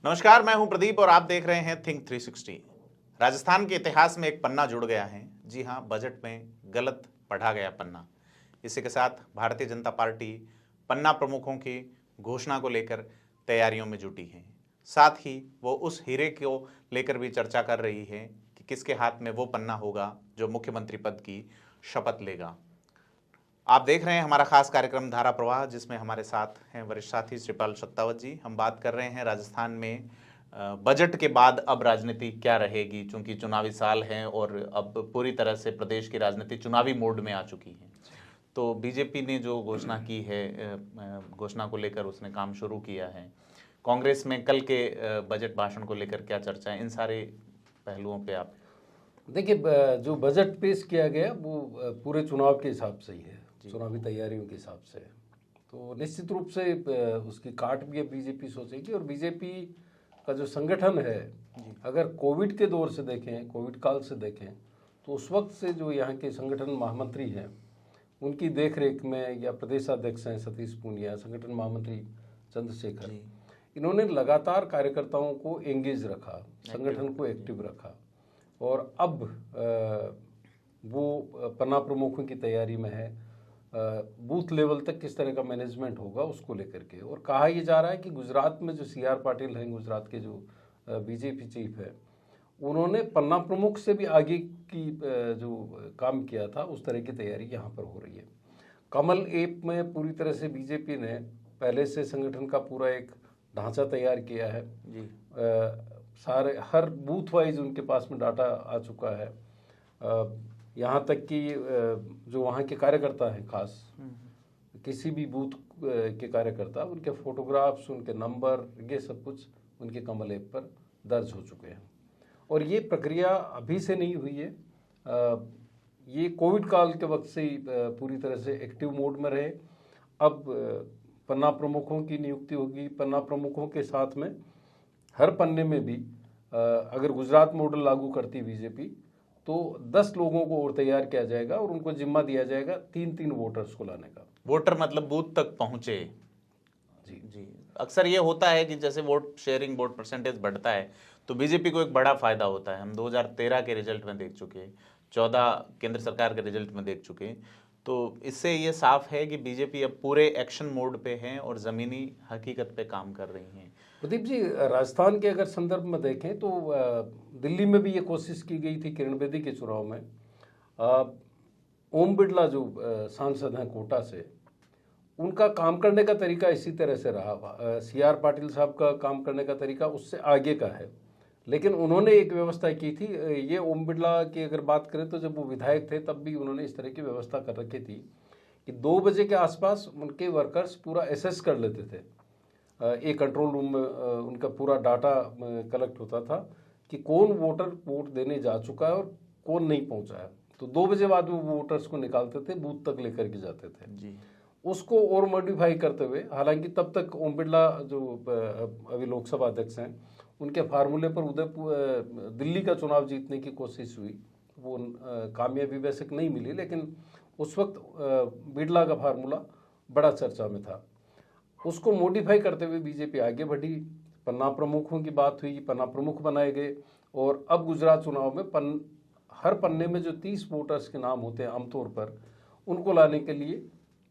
नमस्कार, मैं हूं प्रदीप और आप देख रहे हैं थिंक 360। राजस्थान के इतिहास में एक पन्ना जुड़ गया है। जी हां, बजट में गलत पढ़ा गया पन्ना। इसी के साथ भारतीय जनता पार्टी पन्ना प्रमुखों की घोषणा को लेकर तैयारियों में जुटी है। साथ ही वो उस हीरे को लेकर भी चर्चा कर रही है कि किसके हाथ में वो पन्ना होगा जो मुख्यमंत्री पद की शपथ लेगा। आप देख रहे हैं हमारा खास कार्यक्रम धारा प्रवाह, जिसमें हमारे साथ हैं वरिष्ठ साथी श्रीपाल सत्तावत जी। हम बात कर रहे हैं राजस्थान में बजट के बाद अब राजनीति क्या रहेगी, चूंकि चुनावी साल हैं और अब पूरी तरह से प्रदेश की राजनीति चुनावी मोड में आ चुकी है। तो बीजेपी ने जो घोषणा की है, घोषणा को लेकर उसने काम शुरू किया है। कांग्रेस में कल के बजट भाषण को लेकर क्या चर्चा है, इन सारे पहलुओं पे आप देखिए, जो बजट पेश किया गया वो पूरे चुनाव के हिसाब से ही है, चुनावी तैयारियों के हिसाब से है। तो निश्चित रूप से उसकी काट भी बीजेपी सोचेगी। और बीजेपी का जो संगठन है, अगर कोविड के दौर से देखें, कोविड काल से देखें, तो उस वक्त से जो यहाँ के संगठन महामंत्री हैं उनकी देखरेख में, या प्रदेशाध्यक्ष हैं सतीश पूनिया, संगठन महामंत्री चंद्रशेखर, इन्होंने लगातार कार्यकर्ताओं को एंगेज रखा, संगठन को एक्टिव रखा। और अब वो पन्ना प्रमुखों की तैयारी में है। बूथ लेवल तक किस तरह का मैनेजमेंट होगा उसको लेकर के। और कहा यह जा रहा है कि गुजरात में जो CR पाटिल हैं, गुजरात के जो बीजेपी चीफ है, उन्होंने पन्ना प्रमुख से भी आगे की जो काम किया था, उस तरह की तैयारी यहाँ पर हो रही है। कमल ऐप में पूरी तरह से बीजेपी ने पहले से संगठन का पूरा एक ढांचा तैयार किया है जी। सारे हर बूथ वाइज उनके पास में डाटा आ चुका है। यहाँ तक कि जो वहाँ के कार्यकर्ता हैं, खास किसी भी बूथ के कार्यकर्ता, उनके फोटोग्राफ्स, उनके नंबर, ये सब कुछ उनके कमल ऐप पर दर्ज हो चुके हैं। और ये प्रक्रिया अभी से नहीं हुई है, ये कोविड काल के वक्त से ही पूरी तरह से एक्टिव मोड में रहे। अब पन्ना प्रमुखों की नियुक्ति होगी। पन्ना प्रमुखों के साथ में हर पन्ने में भी अगर गुजरात मॉडल लागू करती बीजेपी, तो 10 लोगों को और तैयार किया जाएगा और उनको जिम्मा दिया जाएगा 3-3 वोटर्स को लाने का। वोटर मतलब बूथ तक पहुंचे। जी, अक्सर ये होता है कि जैसे वोट शेयरिंग, वोट परसेंटेज बढ़ता है तो बीजेपी को एक बड़ा फायदा होता है। हम 2013 के रिजल्ट में देख चुके, 14 केंद्र सरकार के रिजल्ट में देख चुके। तो इससे ये साफ है कि बीजेपी अब पूरे एक्शन मोड पे है और ज़मीनी हकीकत पे काम कर रही हैं। प्रदीप जी, राजस्थान के अगर संदर्भ में देखें तो दिल्ली में भी ये कोशिश की गई थी किरण बेदी के चुनाव में। ओम बिड़ला जो सांसद हैं कोटा से, उनका काम करने का तरीका इसी तरह से रहा। CR पाटिल साहब का काम करने का तरीका उससे आगे का है। लेकिन उन्होंने एक व्यवस्था की थी, ये ओम बिड़ला की अगर बात करें तो जब वो विधायक थे तब भी उन्होंने इस तरह की व्यवस्था कर रखी थी कि 2 बजे के आसपास उनके वर्कर्स पूरा एसेस कर लेते थे। एक कंट्रोल रूम में उनका पूरा डाटा कलेक्ट होता था कि कौन वोटर वोट देने जा चुका है और कौन नहीं पहुंचा है। तो 2 बजे बाद वो वोटर्स को निकालते थे, बूथ तक लेकर के जाते थे जी। उसको और मॉडिफाई करते हुए, हालांकि तब तक ओम बिड़ला जो अभी लोकसभा अध्यक्ष हैं, उनके फार्मूले पर उदयपुर दिल्ली का चुनाव जीतने की कोशिश हुई। वो कामयाबी वैसे नहीं मिली, लेकिन उस वक्त बिड़ला का फार्मूला बड़ा चर्चा में था। उसको मॉडिफाई करते हुए बीजेपी आगे बढ़ी। पन्ना प्रमुखों की बात हुई, पन्ना प्रमुख बनाए गए। और अब गुजरात चुनाव में हर पन्ने में जो 30 वोटर्स के नाम होते हैं आमतौर पर, उनको लाने के लिए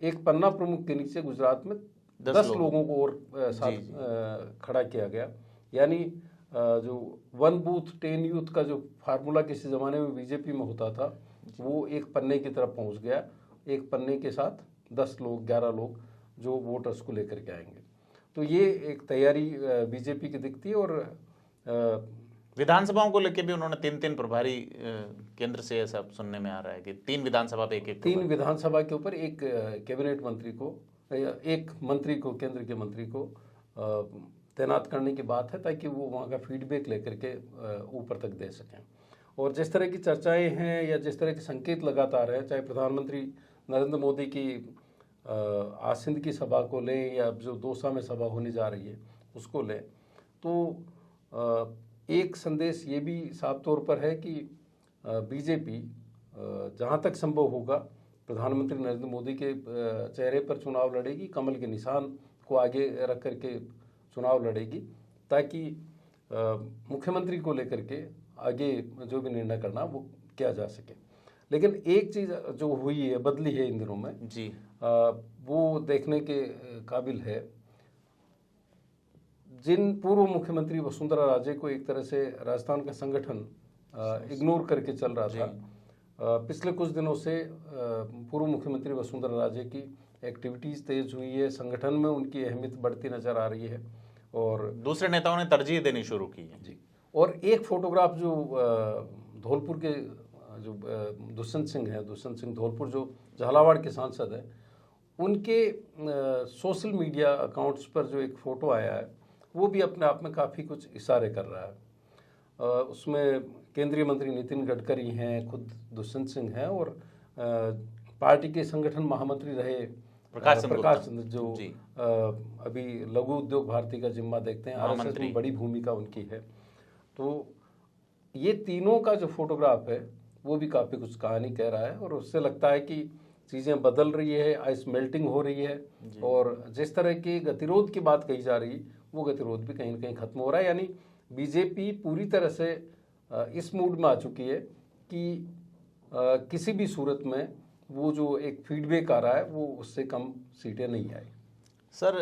एक पन्ना प्रमुख के नीचे गुजरात में 10 लोगों को और साथ खड़ा किया गया। यानी जो 1 बूथ 10 यूथ का जो फार्मूला किसी ज़माने में बीजेपी में होता था, वो एक पन्ने की तरफ पहुंच गया। एक पन्ने के साथ 10 लोग, 11 लोग जो वोटर्स को लेकर के आएंगे। तो ये एक तैयारी बीजेपी की दिखती है। और विधानसभाओं को लेकर भी उन्होंने 3-3 प्रभारी केंद्र से, ऐसा सुनने में आ रहा है कि 3 विधानसभा पे एक 3 विधानसभा के ऊपर एक कैबिनेट मंत्री को, एक मंत्री को, केंद्र के मंत्री को तैनात करने की बात है, ताकि वो वहाँ का फीडबैक लेकर के ऊपर तक दे सकें। और जिस तरह की चर्चाएं हैं या जिस तरह के संकेत लगातार है, चाहे प्रधानमंत्री नरेंद्र मोदी की आसिंद की सभा को लें या जो दौसा में सभा होने जा रही है उसको लें, तो एक संदेश ये भी साफ तौर पर है कि बीजेपी जहाँ तक संभव होगा प्रधानमंत्री नरेंद्र मोदी के चेहरे पर चुनाव लड़ेगी, कमल के निशान को आगे रख करके चुनाव लड़ेगी। ताकि मुख्यमंत्री को लेकर के आगे जो भी निर्णय करना वो किया जा सके। लेकिन एक चीज़ जो हुई है, बदली है इन दिनों में जी, वो देखने के काबिल है। जिन पूर्व मुख्यमंत्री वसुंधरा राजे को एक तरह से राजस्थान का संगठन इग्नोर करके चल रहा था, पिछले कुछ दिनों से पूर्व मुख्यमंत्री वसुंधरा राजे की एक्टिविटीज़ तेज हुई है, संगठन में उनकी अहमियत बढ़ती नजर आ रही है और दूसरे नेताओं ने तरजीह देनी शुरू की है। जी। और एक फोटोग्राफ जो धौलपुर के जो दुष्यंत सिंह धौलपुर जो झालावाड़ के सांसद हैं, उनके सोशल मीडिया अकाउंट्स पर जो एक फ़ोटो आया है वो भी अपने आप में काफ़ी कुछ इशारे कर रहा है। उसमें केंद्रीय मंत्री नितिन गडकरी हैं, खुद दुष्यंत सिंह हैं और पार्टी के संगठन महामंत्री रहे प्रकाश चंद्र जो अभी लघु उद्योग भारती का जिम्मा देखते हैं, आरएसएस में बड़ी भूमिका उनकी है। तो ये तीनों का जो फोटोग्राफ है वो भी काफ़ी कुछ कहानी कह रहा है और उससे लगता है कि चीज़ें बदल रही है, आइस मेल्टिंग हो रही है और जिस तरह की गतिरोध की बात कही जा रही वो गतिरोध भी कहीं ना कहीं खत्म हो रहा है। यानी बीजेपी पूरी तरह से इस मूड में आ चुकी है कि किसी भी सूरत में वो जो एक फीडबैक आ रहा है वो उससे कम सीटें नहीं आई। सर,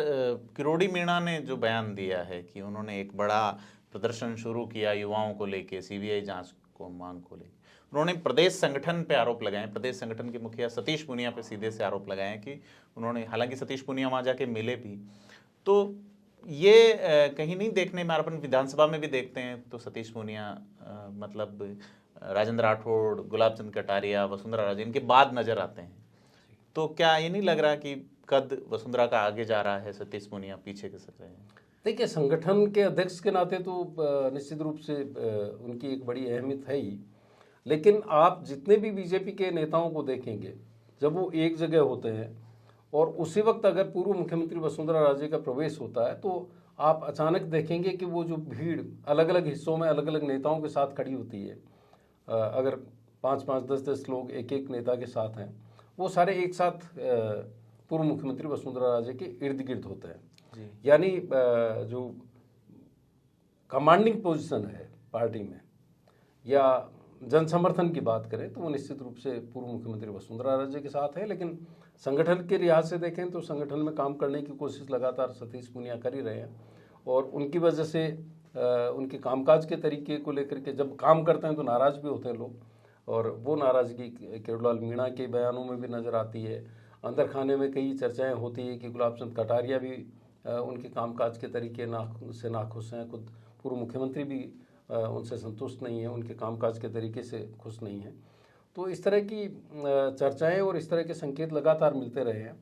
किरोड़ी मीणा ने जो बयान दिया है कि उन्होंने एक बड़ा प्रदर्शन शुरू किया युवाओं को लेके, सीबीआई जांच को मांग को लेके, उन्होंने प्रदेश संगठन पे आरोप लगाए, प्रदेश संगठन के मुखिया सतीश पूनिया पे सीधे से आरोप लगाए कि उन्होंने, हालांकि सतीश पूनिया वहाँ जाके मिले भी, तो ये कहीं नहीं देखने में, अपन विधानसभा में भी देखते हैं तो सतीश पूनिया मतलब राजेंद्र राठौड़, गुलाब चंद कटारिया, वसुंधरा राजे इनके बाद नजर आते हैं। तो क्या ये नहीं लग रहा कि कद वसुंधरा का आगे जा रहा है, सतीश पूनिया पीछे खिसक रहे हैं? देखिए, संगठन के अध्यक्ष के नाते तो निश्चित रूप से उनकी एक बड़ी अहमियत है ही, लेकिन आप जितने भी बीजेपी के नेताओं को देखेंगे जब वो एक जगह होते हैं और उसी वक्त अगर पूर्व मुख्यमंत्री वसुंधरा राजे का प्रवेश होता है तो आप अचानक देखेंगे कि वो जो भीड़ अलग अलग हिस्सों में अलग अलग नेताओं के साथ खड़ी होती है, अगर 5-5, 10-10 लोग एक एक नेता के साथ हैं, वो सारे एक साथ पूर्व मुख्यमंत्री वसुंधरा राजे के इर्द गिर्द होते हैं। यानी जो कमांडिंग पोजीशन है पार्टी में या जन समर्थन की बात करें तो वो निश्चित रूप से पूर्व मुख्यमंत्री वसुंधरा राजे के साथ है, लेकिन संगठन के लिहाज से देखें तो संगठन में काम करने की कोशिश लगातार सतीश पूनिया कर ही रहे हैं और उनकी वजह से उनके कामकाज के तरीके को लेकर के जब काम करते हैं तो नाराज़ भी होते हैं लोग, और वो नाराज़गी किरोड़ीलाल मीणा के बयानों में भी नज़र आती है। अंदर खाने में कई चर्चाएं होती है कि गुलाब चंद कटारिया भी उनके कामकाज के तरीके से नाखुश हैं, खुद पूर्व मुख्यमंत्री भी उनसे संतुष्ट नहीं है, उनके कामकाज के तरीके से खुश नहीं है। तो इस तरह की चर्चाएं और इस तरह के संकेत लगातार मिलते रहे हैं,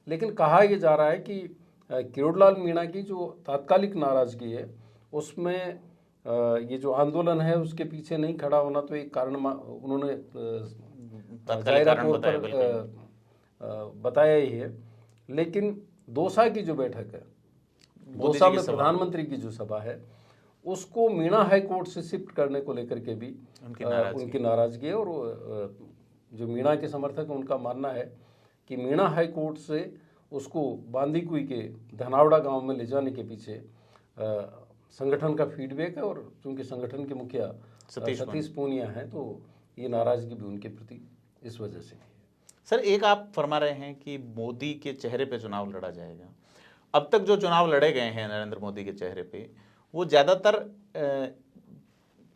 लेकिन कहा यह जा रहा है कि किरोड़ीलाल मीणा की जो तात्कालिक नाराज़गी है उसमें ये जो आंदोलन है उसके पीछे नहीं खड़ा होना तो एक कारण उन्होंने जाहिर तौर पर बताया ही है। लेकिन दौसा की जो बैठक है, दौसा में प्रधानमंत्री की जो सभा है, उसको मीणा हाई कोर्ट से शिफ्ट करने को लेकर के भी उनकी नाराजगी है और जो मीणा के समर्थक हैं उनका मानना है कि मीणा हाई कोर्ट से उसको बांदीकुई के धनावड़ा गांव में ले जाने के पीछे संगठन का फीडबैक है और चूंकि संगठन के मुखिया सतीश पूनिया हैं तो ये नाराजगी भी उनके प्रति इस वजह से है। सर, एक आप फरमा रहे हैं कि मोदी के चेहरे पे चुनाव लड़ा जाएगा। अब तक जो चुनाव लड़े गए हैं नरेंद्र मोदी के चेहरे पे, वो ज़्यादातर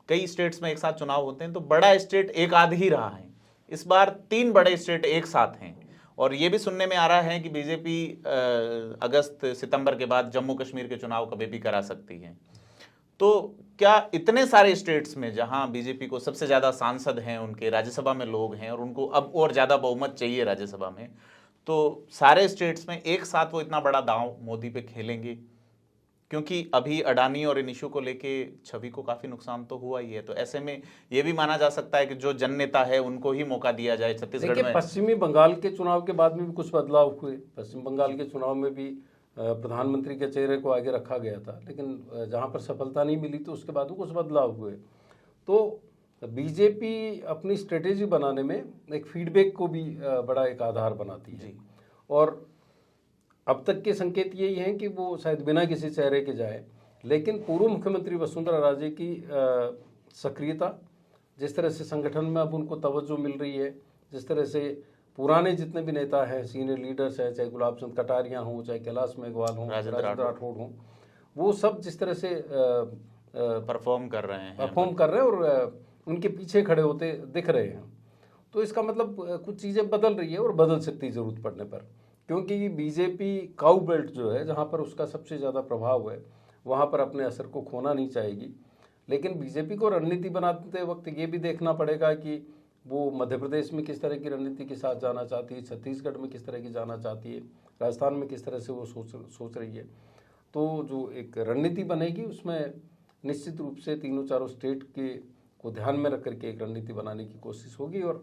कई स्टेट्स में एक साथ चुनाव होते हैं तो बड़ा स्टेट एक आध ही रहा है। इस बार 3 बड़े स्टेट एक साथ हैं और ये भी सुनने में आ रहा है कि बीजेपी अगस्त सितंबर के बाद जम्मू कश्मीर के चुनाव कभी भी करा सकती है। तो क्या इतने सारे स्टेट्स में जहां बीजेपी को सबसे ज़्यादा सांसद हैं, उनके राज्यसभा में लोग हैं और उनको अब और ज़्यादा बहुमत चाहिए राज्यसभा में, तो सारे स्टेट्स में एक साथ वो इतना बड़ा दांव मोदी पे खेलेंगे? क्योंकि अभी अडानी और इन इशू को लेके छवि को काफ़ी नुकसान तो हुआ ही है, तो ऐसे में ये भी माना जा सकता है कि जो जन नेता है उनको ही मौका दिया जाए। छत्तीसगढ़ में पश्चिमी बंगाल के चुनाव के बाद में भी कुछ बदलाव हुए। पश्चिम बंगाल के चुनाव में भी प्रधानमंत्री के चेहरे को आगे रखा गया था, लेकिन जहां पर सफलता नहीं मिली तो उसके बाद कुछ बदलाव हुए। तो बीजेपी अपनी स्ट्रेटेजी बनाने में एक फीडबैक को भी बड़ा एक आधार बनाती है और अब तक के संकेत यही हैं कि वो शायद बिना किसी चेहरे के जाए लेकिन पूर्व मुख्यमंत्री वसुंधरा राजे की सक्रियता, जिस तरह से संगठन में अब उनको तवज्जो मिल रही है, जिस तरह से पुराने जितने भी नेता हैं, सीनियर लीडर्स हैं, चाहे गुलाब चंद कटारिया हों, चाहे कैलाश मेघवाल हों, राजेंद्र राठौड़ हों, वो सब जिस तरह से परफॉर्म कर रहे हैं और उनके पीछे खड़े होते दिख रहे हैं, तो इसका मतलब कुछ चीज़ें बदल रही है और बदल सकती है ज़रूरत पड़ने पर। क्योंकि बीजेपी काऊ बेल्ट जो है, जहाँ पर उसका सबसे ज़्यादा प्रभाव है, वहाँ पर अपने असर को खोना नहीं चाहेगी। लेकिन बीजेपी को रणनीति बनाते वक्त ये भी देखना पड़ेगा कि वो मध्य प्रदेश में किस तरह की रणनीति के साथ जाना चाहती है, छत्तीसगढ़ में किस तरह की जाना चाहती है, राजस्थान में किस तरह से वो सोच रही है। तो जो एक रणनीति बनेगी उसमें निश्चित रूप से तीनों चारों स्टेट के को ध्यान में रख करके एक रणनीति बनाने की कोशिश होगी। और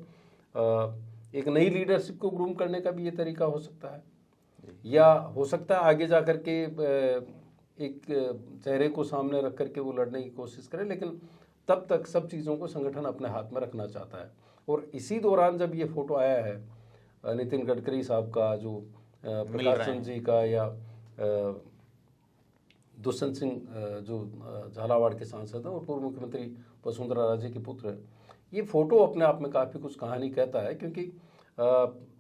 एक नई लीडरशिप को ग्रूम करने का भी ये तरीका हो सकता है, या हो सकता है आगे जा कर के एक चेहरे को सामने रख करके वो लड़ने की कोशिश करे। लेकिन तब तक सब चीज़ों को संगठन अपने हाथ में रखना चाहता है। और इसी दौरान जब ये फोटो आया है नितिन गडकरी साहब का, जो प्रकाश चंद जी का, या दुष्यंत सिंह जो झालावाड़ के सांसद हैं और पूर्व मुख्यमंत्री वसुंधरा राजे के पुत्र हैं, ये फोटो अपने आप में काफ़ी कुछ कहानी कहता है। क्योंकि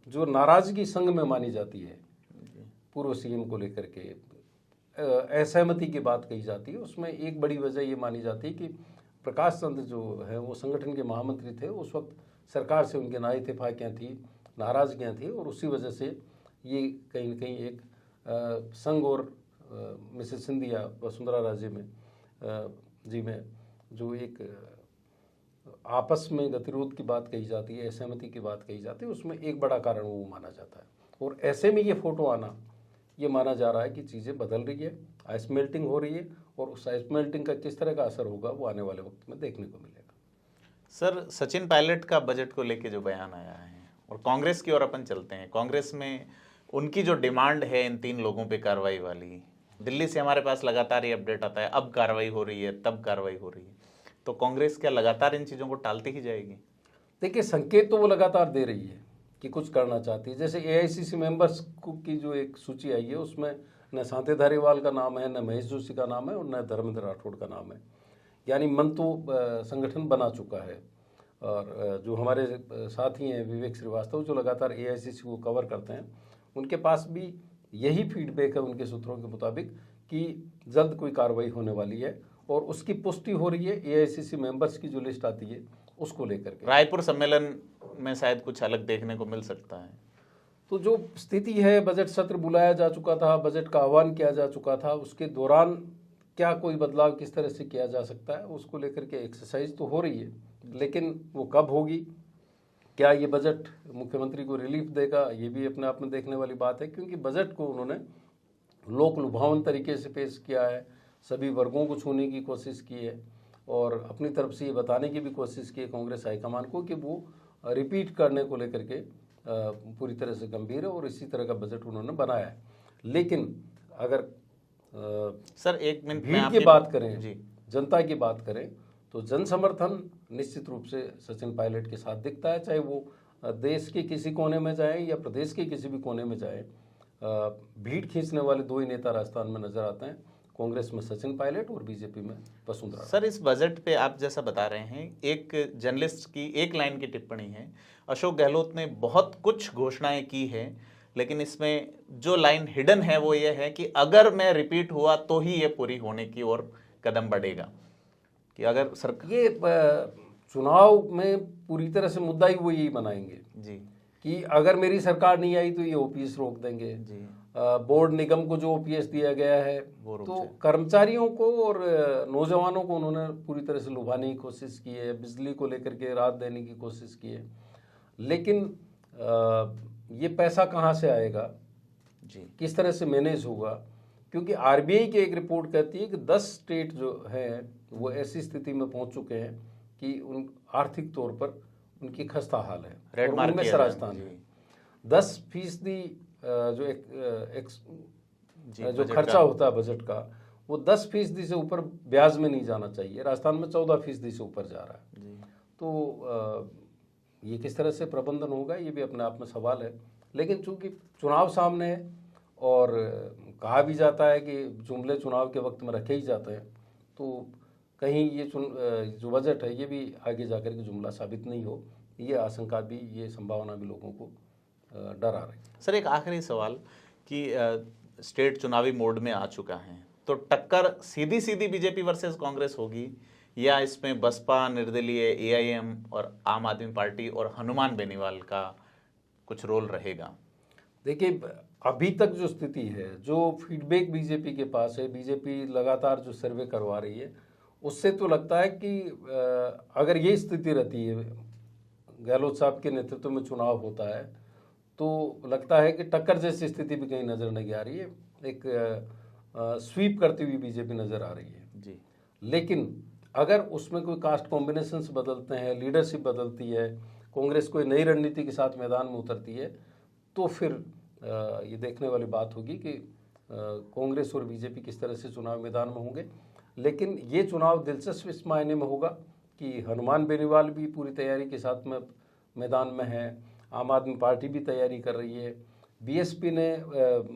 जो नाराज़गी संघ में मानी जाती है पूर्व सीएम को लेकर के, असहमति की बात कही जाती है, उसमें एक बड़ी वजह ये मानी जाती है कि प्रकाश चंद जो है वो संगठन के महामंत्री थे, उस वक्त सरकार से उनके ना इत्तेफाकियाँ थी, नाराज़गियाँ थी, और उसी वजह से ये कहीं न कहीं एक संघ और मिसेस सिंधिया वसुंधरा राजे में जो एक आपस में गतिरोध की बात कही जाती है, असहमति की बात कही जाती है, उसमें एक बड़ा कारण वो माना जाता है। और ऐसे में ये फोटो आना, ये माना जा रहा है कि चीज़ें बदल रही है, आइस मेल्टिंग हो रही है, और उस आइस मेल्टिंग का किस तरह का असर होगा वो आने वाले वक्त में देखने को मिलेगा। सर, सचिन पायलट का बजट को लेके जो बयान आया है, और कांग्रेस की ओर अपन चलते हैं, कांग्रेस में उनकी जो डिमांड है इन 3 लोगों पे कार्रवाई वाली, दिल्ली से हमारे पास लगातार ये अपडेट आता है, अब कार्रवाई हो रही है, तब कार्रवाई हो रही है, तो कांग्रेस क्या लगातार इन चीज़ों को टालती ही जाएगी? देखिए, संकेत तो वो लगातार दे रही है कि कुछ करना चाहती है। जैसे एआईसीसी मेंबर्स की जो एक सूची आई है, उसमें न शांति धारीवाल का नाम है, न महेश जोशी का नाम है, और न धर्मेंद्र राठौड़ का नाम है। यानी मन तो संगठन बना चुका है। और जो हमारे साथी हैं विवेक श्रीवास्तव, जो लगातार एआईसीसी को कवर करते हैं, उनके पास भी यही फीडबैक है उनके सूत्रों के मुताबिक कि जल्द कोई कार्रवाई होने वाली है, और उसकी पुष्टि हो रही है एआईसीसी मेंबर्स की जो लिस्ट आती है उसको लेकर के। रायपुर सम्मेलन में शायद कुछ अलग देखने को मिल सकता है। तो जो स्थिति है, बजट सत्र बुलाया जा चुका था, बजट का आह्वान किया जा चुका था, उसके दौरान क्या कोई बदलाव किस तरह से किया जा सकता है, उसको लेकर के एक्सरसाइज तो हो रही है, लेकिन वो कब होगी, क्या ये बजट मुख्यमंत्री को रिलीफ देगा, ये भी अपने आप में देखने वाली बात है। क्योंकि बजट को उन्होंने लोक लुभावन तरीके से पेश किया है, सभी वर्गों को छूने की कोशिश की है, और अपनी तरफ से ये बताने की भी कोशिश की है कांग्रेस हाईकमान को कि वो रिपीट करने को लेकर के पूरी तरह से गंभीर है, और इसी तरह का बजट उन्होंने बनाया है। लेकिन अगर सर एक मिनट भीड़ की बात करें जी, जनता की बात करें, तो जन समर्थन निश्चित रूप से सचिन पायलट के साथ दिखता है, चाहे वो देश के किसी कोने में जाए या प्रदेश के किसी भी कोने में जाए। भीड़ खींचने वाले 2 ही नेता राजस्थान में नजर आते हैं, कांग्रेस में सचिन पायलट और बीजेपी में वसुंधरा। सर, इस बजट पे आप जैसा बता रहे हैं, एक जर्नलिस्ट की एक लाइन की टिप्पणी है, अशोक गहलोत ने बहुत कुछ घोषणाएं की है, लेकिन इसमें जो लाइन हिडन है वो ये है कि अगर मैं रिपीट हुआ तो ही ये पूरी होने की ओर कदम बढ़ेगा। कि अगर सरकार, ये चुनाव में पूरी तरह से मुद्दा ही वो यही बनाएंगे जी कि अगर मेरी सरकार नहीं आई तो ये ओपीएस रोक देंगे जी, बोर्ड निगम को जो ओपीएस दिया गया है, तो कर्मचारियों को और नौजवानों को उन्होंने पूरी तरह से लुभाने की कोशिश की है, बिजली को लेकर के राहत देने की कोशिश की है। लेकिन ये पैसा कहाँ से आएगा जी, किस तरह से मैनेज होगा? क्योंकि आरबीआई की एक रिपोर्ट कहती है कि 10 स्टेट जो हैं वो ऐसी स्थिति में पहुंच चुके हैं कि उन आर्थिक तौर पर उनकी खस्ता हाल है, और उनमें से राजस्थान है। 10% जो खर्चा होता है बजट का, वो 10% से ऊपर ब्याज में नहीं जाना चाहिए। राजस्थान में 14% से ऊपर जा रहा है। तो ये किस तरह से प्रबंधन होगा, ये भी अपने आप में सवाल है। लेकिन चूंकि चुनाव सामने है और कहा भी जाता है कि जुमले चुनाव के वक्त में रखे ही जाते हैं, तो कहीं ये जो बजट है ये भी आगे जाकर के जुमला साबित नहीं हो, ये आशंका भी, ये संभावना भी लोगों को डरा रही है। सर एक आखिरी सवाल कि स्टेट चुनावी मोड में आ चुका है, तो टक्कर सीधी सीधी बीजेपी वर्सेस कांग्रेस होगी या इसमें बसपा, निर्दलीय, एआईएम और आम आदमी पार्टी और हनुमान बेनीवाल का कुछ रोल रहेगा? देखिए, अभी तक जो स्थिति है, जो फीडबैक बीजेपी के पास है, बीजेपी लगातार जो सर्वे करवा रही है, उससे तो लगता है कि अगर ये स्थिति रहती है, गहलोत साहब के नेतृत्व में चुनाव होता है, तो लगता है कि टक्कर जैसी स्थिति भी कहीं नजर नहीं आ रही है, एक स्वीप करती हुई बीजेपी नजर आ रही है जी। लेकिन अगर उसमें कोई कास्ट कॉम्बिनेशंस बदलते हैं, लीडरशिप बदलती है, कांग्रेस कोई नई रणनीति के साथ मैदान में उतरती है, तो फिर ये देखने वाली बात होगी कि कांग्रेस और बीजेपी किस तरह से चुनाव मैदान में होंगे। लेकिन ये चुनाव दिलचस्प इस मायने में होगा कि हनुमान बेनीवाल भी पूरी तैयारी के साथ में मैदान में है, आम आदमी पार्टी भी तैयारी कर रही है, बीएसपी ने,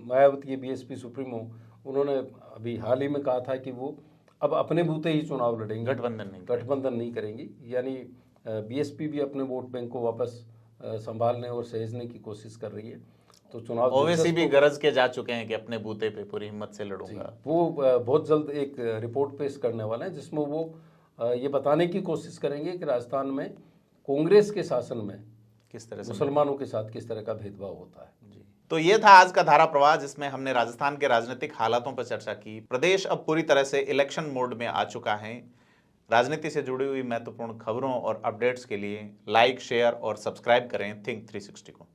मायावती बीएसपी सुप्रीमो, उन्होंने अभी हाल ही में कहा था कि वो अब अपने बूते ही चुनाव लड़ेंगे, गठबंधन नहीं करेंगी। यानी बीएसपी भी अपने वोट बैंक को वापस संभालने और सहेजने की कोशिश कर रही है। तो चुनाव ओवैसी भी गरज के जा चुके हैं कि अपने बूते पे पूरी हिम्मत से लड़ूंगा। वो बहुत जल्द एक रिपोर्ट पेश करने वाले हैं जिसमें वो ये बताने की कोशिश करेंगे कि राजस्थान में कांग्रेस के शासन में किस तरह से मुसलमानों के साथ किस तरह का भेदभाव होता है। जी। तो ये था आज का धारा प्रवाह, जिसमें हमने राजस्थान के राजनीतिक हालातों पर चर्चा की। प्रदेश अब पूरी तरह से इलेक्शन मोड में आ चुका है। राजनीति से जुड़ी हुई महत्वपूर्ण खबरों और अपडेट्स के लिए लाइक, शेयर और सब्सक्राइब करें थिंक 360 को।